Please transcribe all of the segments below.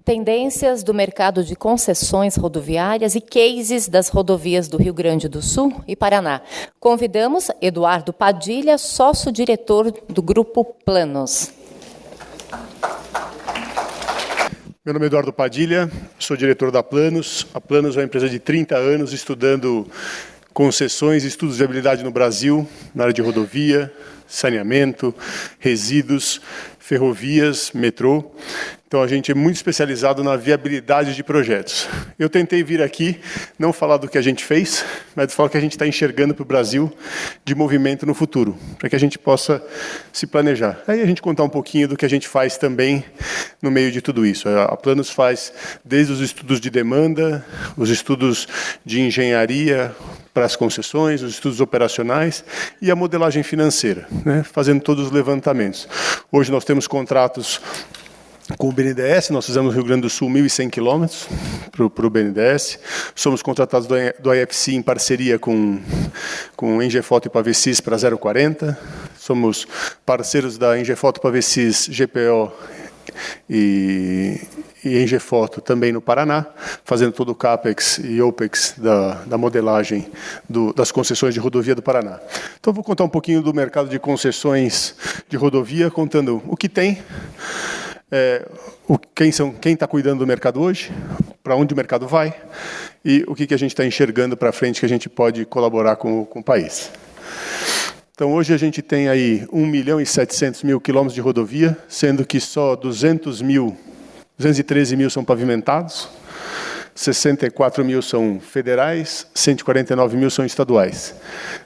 Tendências do mercado de concessões rodoviárias e cases das rodovias do Rio Grande do Sul e Paraná. Convidamos Eduardo Padilha, sócio-diretor do Grupo Planos. Meu nome é Eduardo Padilha, sou diretor da Planos. A Planos é uma empresa de 30 anos estudando concessões e estudos de viabilidade no Brasil, na área de rodovia, saneamento, resíduos, ferrovias, metrô. Então, a gente é muito especializado na viabilidade de projetos. Eu tentei vir aqui não falar do que a gente fez, mas falar o que a gente está enxergando para o Brasil de movimento no futuro, para que a gente possa se planejar. Aí a gente contar um pouquinho do que a gente faz também no meio de tudo isso. A Planos faz desde os estudos de demanda, os estudos de engenharia para as concessões, os estudos operacionais e a modelagem financeira, né, fazendo todos os levantamentos. Hoje nós temos contratos com o BNDES, nós fizemos no Rio Grande do Sul 1.100 quilômetros para o BNDES. Somos contratados do IFC em parceria com Engefoto e Pavecis para 040. Somos parceiros da Engefoto, Pavecis, GPO e Engefoto também no Paraná, fazendo todo o CAPEX e OPEX da modelagem das concessões de rodovia do Paraná. Então, vou contar um pouquinho do mercado de concessões de rodovia, contando o que tem, quem está cuidando do mercado hoje, para onde o mercado vai e o que a gente está enxergando para frente que a gente pode colaborar com o país. Então, hoje a gente tem aí 1.700.000 quilômetros de rodovia, sendo que só 213 mil são pavimentados, 64 mil são federais, 149 mil são estaduais.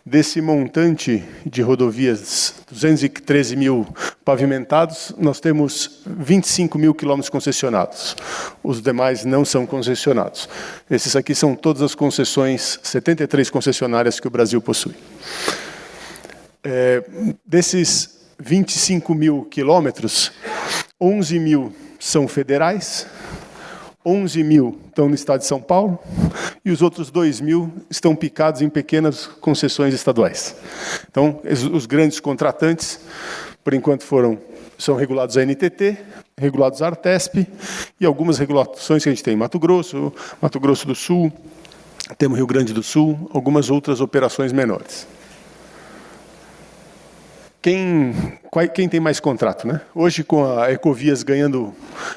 Desse montante de rodovias, 213 mil pavimentados, nós temos 25 mil quilômetros concessionados. Os demais não são concessionados. Esses aqui são todas as concessões, 73 concessionárias que o Brasil possui. Desses 25 mil quilômetros, 11 mil são federais, 11 mil estão no estado de São Paulo e os outros 2 mil estão picados em pequenas concessões estaduais. Então, os grandes contratantes, por enquanto, são regulados a NTT, regulados a Artesp e algumas regulações que a gente tem em Mato Grosso do Sul, temos Rio Grande do Sul, algumas outras operações menores. Quem tem mais contrato, né? Hoje, com a Ecovias ganhando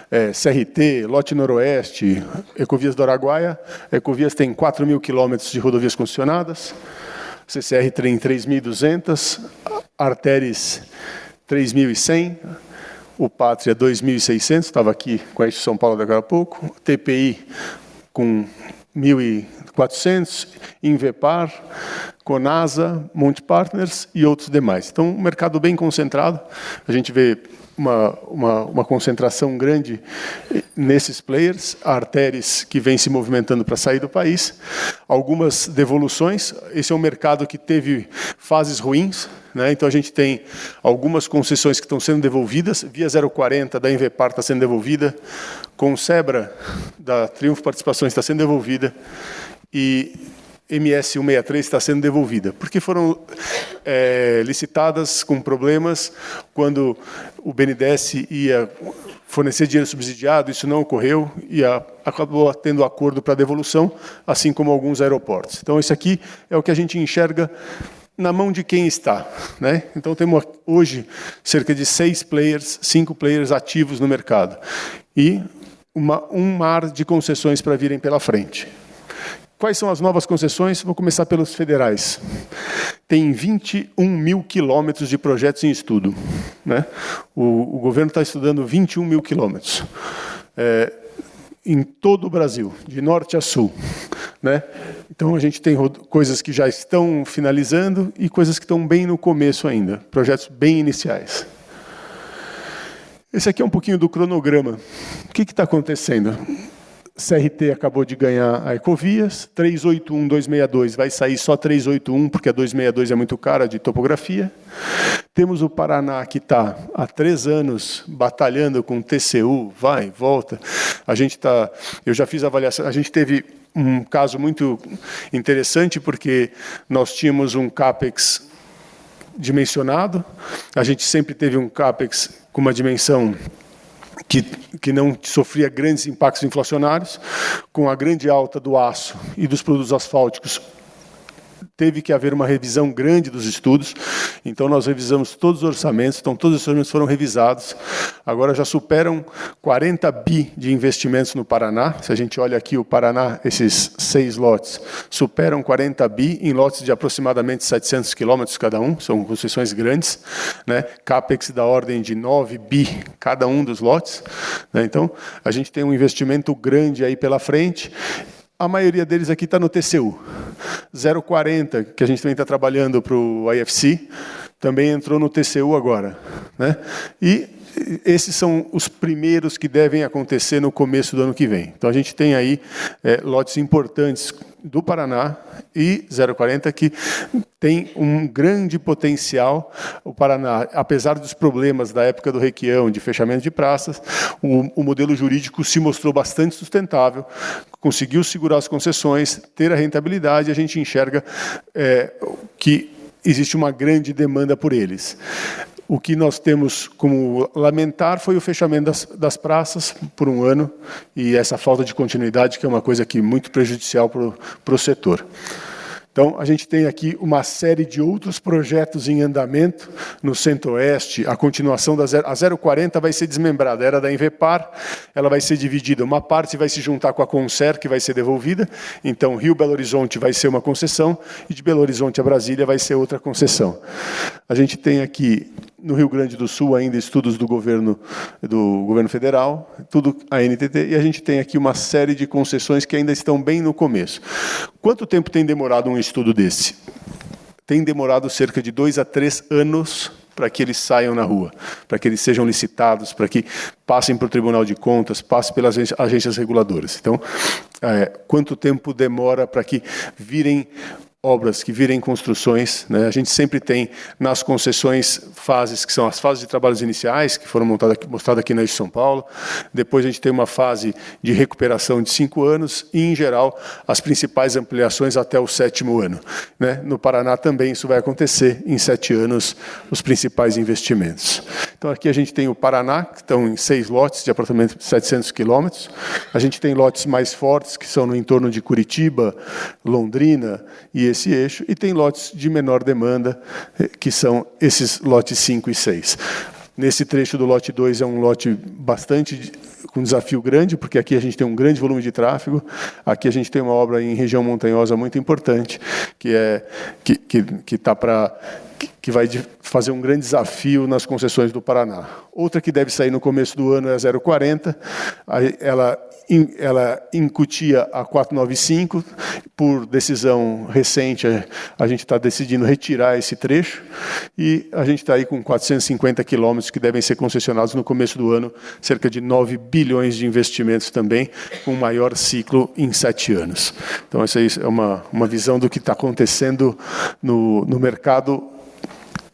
CRT, Lote Noroeste, Ecovias do Araguaia, a Ecovias tem 4 mil quilômetros de rodovias concessionadas, CCR tem 3.200, Arteres 3.100, o Pátria 2.600, estava aqui com a Eixo São Paulo daqui a pouco, TPI com 1.400, Invepar, Conasa, Monte Partners e outros demais. Então, um mercado bem concentrado. A gente vê uma concentração grande nesses players, a Arteres que vem se movimentando para sair do país, algumas devoluções. Esse é um mercado que teve fases ruins, né? Então a gente tem algumas concessões que estão sendo devolvidas, Via 040 da Invepar está sendo devolvida, Consebra da Triunfo Participações está sendo devolvida e MS 163 está sendo devolvida, porque foram licitadas com problemas quando o BNDES ia fornecer dinheiro subsidiado, isso não ocorreu e acabou tendo acordo para devolução, assim como alguns aeroportos. Então, isso aqui é o que a gente enxerga na mão de quem está, né? Então, temos hoje cerca de 5 players ativos no mercado e um mar de concessões para virem pela frente. Quais são as novas concessões? Vou começar pelos federais. Tem 21 mil quilômetros de projetos em estudo, né? O governo está estudando 21 mil quilômetros. Em todo o Brasil, de norte a sul, né? Então, a gente tem coisas que já estão finalizando e coisas que estão bem no começo ainda, projetos bem iniciais. Esse aqui é um pouquinho do cronograma. O que está acontecendo? CRT acabou de ganhar a Ecovias, 381, 262, vai sair só 381, porque a 262 é muito cara de topografia. Temos o Paraná, que está há 3 anos batalhando com TCU, vai, volta. Eu já fiz a avaliação, a gente teve um caso muito interessante, porque nós tínhamos um CAPEX dimensionado, a gente sempre teve um CAPEX com uma dimensão que não sofria grandes impactos inflacionários, com a grande alta do aço e dos produtos asfálticos. Teve que haver uma revisão grande dos estudos, então nós revisamos todos os orçamentos, então todos os orçamentos foram revisados, agora já superam 40 bi de investimentos no Paraná. Se a gente olha aqui o Paraná, esses 6 lotes, superam 40 bi em lotes de aproximadamente 700 quilômetros cada um, são concessões grandes, né? CAPEX da ordem de 9 bi cada um dos lotes, né? Então a gente tem um investimento grande aí pela frente. A maioria deles aqui está no TCU. 040, que a gente também está trabalhando para o IFC, também entrou no TCU agora, né? E esses são os primeiros que devem acontecer no começo do ano que vem. Então a gente tem aí lotes importantes do Paraná e 040 que tem um grande potencial. O Paraná, apesar dos problemas da época do Requião, de fechamento de praças, o modelo jurídico se mostrou bastante sustentável, conseguiu segurar as concessões, ter a rentabilidade, e a gente enxerga que existe uma grande demanda por eles. O que nós temos como lamentar foi o fechamento das praças por um ano e essa falta de continuidade, que é uma coisa que é muito prejudicial para o setor. Então, a gente tem aqui uma série de outros projetos em andamento no Centro-Oeste. A continuação da 040 vai ser desmembrada. Era da Invepar, ela vai ser dividida. Uma parte vai se juntar com a Concer, que vai ser devolvida. Então, Rio-Belo Horizonte vai ser uma concessão e de Belo Horizonte a Brasília vai ser outra concessão. A gente tem aqui no Rio Grande do Sul ainda estudos do governo federal, tudo a NTT, e a gente tem aqui uma série de concessões que ainda estão bem no começo. Quanto tempo tem demorado um estudo desse? Tem demorado cerca de 2 a 3 anos para que eles saiam na rua, para que eles sejam licitados, para que passem para o Tribunal de Contas, passem pelas agências reguladoras. Então, quanto tempo demora para que virem obras, que virem construções, né? A gente sempre tem nas concessões fases, que são as fases de trabalhos iniciais, que foram mostradas aqui na Eixo São Paulo. Depois a gente tem uma fase de recuperação de 5 anos e, em geral, as principais ampliações até o 7º ano, né? No Paraná também isso vai acontecer, em 7 anos, os principais investimentos. Então aqui a gente tem o Paraná, que estão em 6 lotes de aproximadamente 700 quilômetros. A gente tem lotes mais fortes, que são no entorno de Curitiba, Londrina e esse eixo, e tem lotes de menor demanda, que são esses lotes 5 e 6. Nesse trecho do lote 2 é um lote bastante com desafio grande, porque aqui a gente tem um grande volume de tráfego, aqui a gente tem uma obra em região montanhosa muito importante, que vai fazer um grande desafio nas concessões do Paraná. Outra que deve sair no começo do ano é a 040, ela incutia a 495, por decisão recente, a gente está decidindo retirar esse trecho, e a gente está aí com 450 quilômetros que devem ser concessionados no começo do ano, cerca de 9 bilhões de investimentos também, com um maior ciclo em 7 anos. Então, essa aí é uma visão do que está acontecendo no mercado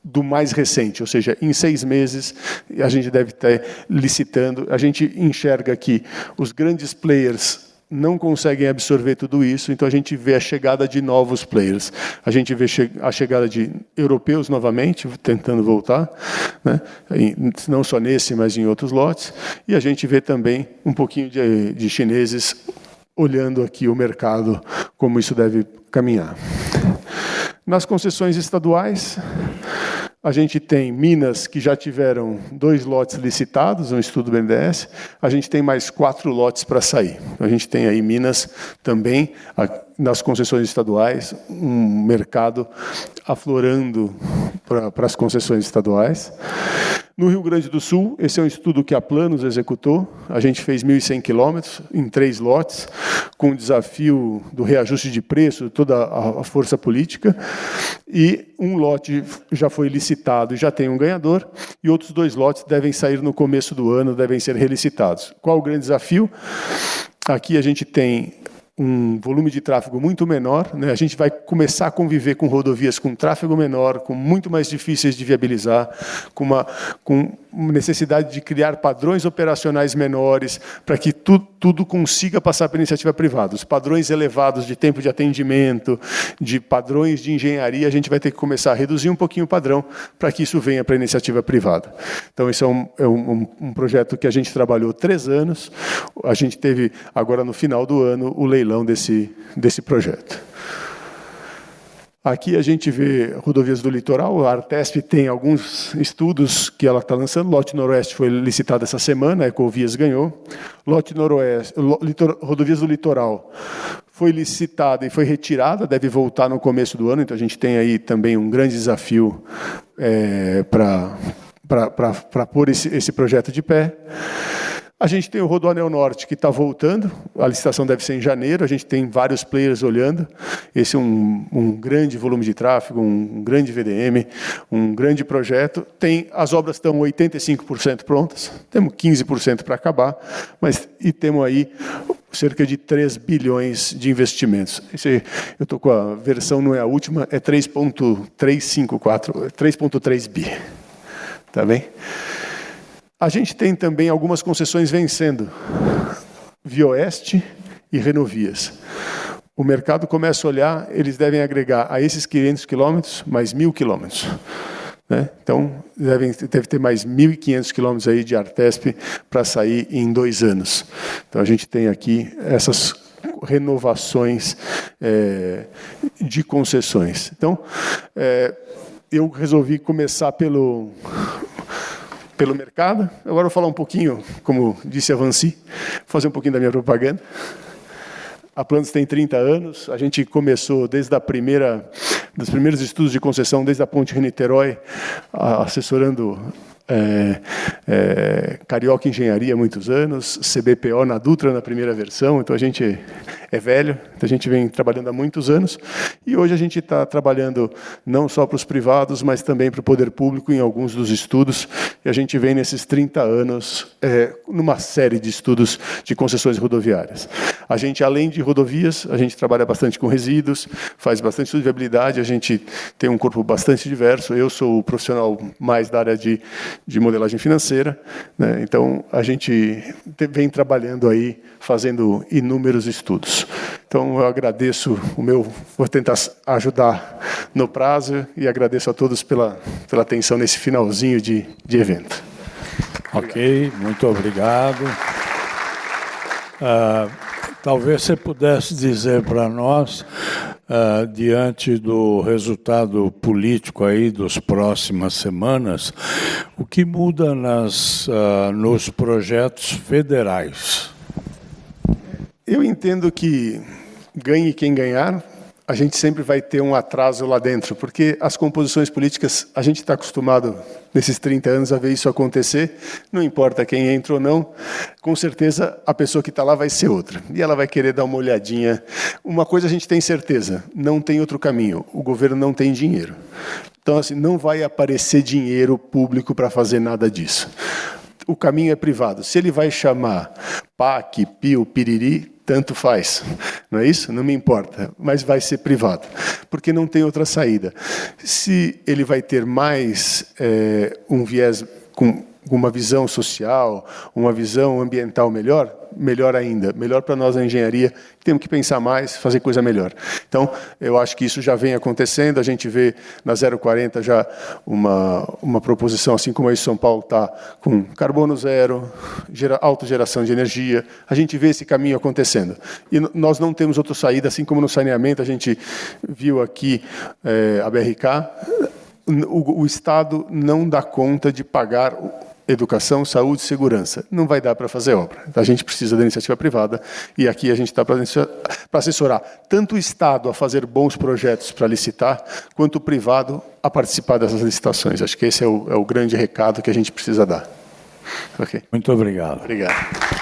do mais recente, ou seja, em 6 meses a gente deve estar licitando. A gente enxerga que os grandes players não conseguem absorver tudo isso, então a gente vê a chegada de novos players. A gente vê a chegada de europeus novamente, tentando voltar, né? Não só nesse, mas em outros lotes, e a gente vê também um pouquinho de chineses olhando aqui o mercado, como isso deve caminhar. Nas concessões estaduais, a gente tem Minas, que já tiveram 2 lotes licitados, um estudo do BNDES. A gente tem mais 4 lotes para sair. A gente tem aí Minas também, nas concessões estaduais, um mercado aflorando para as concessões estaduais. No Rio Grande do Sul, esse é um estudo que a Planos executou. A gente fez 1.100 quilômetros em 3 lotes, com o desafio do reajuste de preço, toda a força política. E um lote já foi licitado e já tem um ganhador, e outros 2 lotes devem sair no começo do ano, devem ser relicitados. Qual o grande desafio? Aqui a gente tem um volume de tráfego muito menor, né? A gente vai começar a conviver com rodovias com tráfego menor, com muito mais difíceis de viabilizar, com necessidade de criar padrões operacionais menores para que tudo consiga passar pela iniciativa privada. Os padrões elevados de tempo de atendimento, de padrões de engenharia, a gente vai ter que começar a reduzir um pouquinho o padrão para que isso venha para a iniciativa privada. Então, esse é um projeto que a gente trabalhou 3 anos. A gente teve, agora no final do ano, o leilão desse projeto. Aqui a gente vê rodovias do litoral, a Artesp tem alguns estudos que ela está lançando, Lote Noroeste foi licitado essa semana, a Ecovias ganhou, Lote Noroeste, rodovias do litoral foi licitada e foi retirada, deve voltar no começo do ano, então a gente tem aí também um grande desafio para pôr esse projeto de pé. A gente tem o Rodoanel Norte, que está voltando, a licitação deve ser em janeiro, a gente tem vários players olhando, esse é um grande volume de tráfego, um grande VDM, um grande projeto. As obras estão 85% prontas, temos 15% para acabar, e temos aí cerca de 3 bilhões de investimentos. Eu estou com a versão, não é a última, é 3,3 bi. Tá bem? A gente tem também algumas concessões vencendo, Via Oeste e Renovias. O mercado começa a olhar, eles devem agregar a esses 500 quilômetros mais 1.000 quilômetros. Né? Então, deve ter mais 1.500 quilômetros aí de Artesp para sair em 2 anos. Então, a gente tem aqui essas renovações de concessões. Então, eu resolvi começar pelo mercado. Agora eu vou falar um pouquinho, como disse a Vancy, fazer um pouquinho da minha propaganda. A Planos tem 30 anos, a gente começou desde dos primeiros estudos de concessão, desde a Ponte Rio-Niterói, assessorando Carioca Engenharia há muitos anos, CBPO na Dutra na primeira versão, então a gente é velho, então a gente vem trabalhando há muitos anos, e hoje a gente está trabalhando não só para os privados, mas também para o poder público em alguns dos estudos, e a gente vem nesses 30 anos numa série de estudos de concessões rodoviárias. A gente, além de rodovias, a gente trabalha bastante com resíduos, faz bastante estudo de viabilidade, a gente tem um corpo bastante diverso, eu sou o profissional mais da área de modelagem financeira, né? Então a gente vem trabalhando aí, fazendo inúmeros estudos. Então eu agradeço vou tentar ajudar no prazo e agradeço a todos pela atenção nesse finalzinho de evento. Ok, muito obrigado. Talvez você pudesse dizer para nós, diante do resultado político aí das próximas semanas, o que muda nos projetos federais? Eu entendo que ganhe quem ganhar, a gente sempre vai ter um atraso lá dentro, porque as composições políticas, a gente está acostumado, nesses 30 anos, a ver isso acontecer, não importa quem entra ou não, com certeza a pessoa que está lá vai ser outra, e ela vai querer dar uma olhadinha. Uma coisa a gente tem certeza, não tem outro caminho, o governo não tem dinheiro. Então, assim, não vai aparecer dinheiro público para fazer nada disso. O caminho é privado. Se ele vai chamar PAC, PIO, Piriri, tanto faz, não é isso? Não me importa, mas vai ser privado, porque não tem outra saída. Se ele vai ter mais um viés com uma visão social, uma visão ambiental melhor ainda, melhor para nós na engenharia, temos que pensar mais, fazer coisa melhor. Então, eu acho que isso já vem acontecendo, a gente vê na 040 já uma proposição, assim como a São Paulo está, com carbono zero, autogeração de energia, a gente vê esse caminho acontecendo. E nós não temos outra saída, assim como no saneamento, a gente viu aqui a BRK, o Estado não dá conta de pagar educação, saúde e segurança. Não vai dar para fazer obra. A gente precisa da iniciativa privada e aqui a gente está para assessorar tanto o Estado a fazer bons projetos para licitar, quanto o privado a participar dessas licitações. Acho que esse é o grande recado que a gente precisa dar. Okay. Muito obrigado. Obrigado.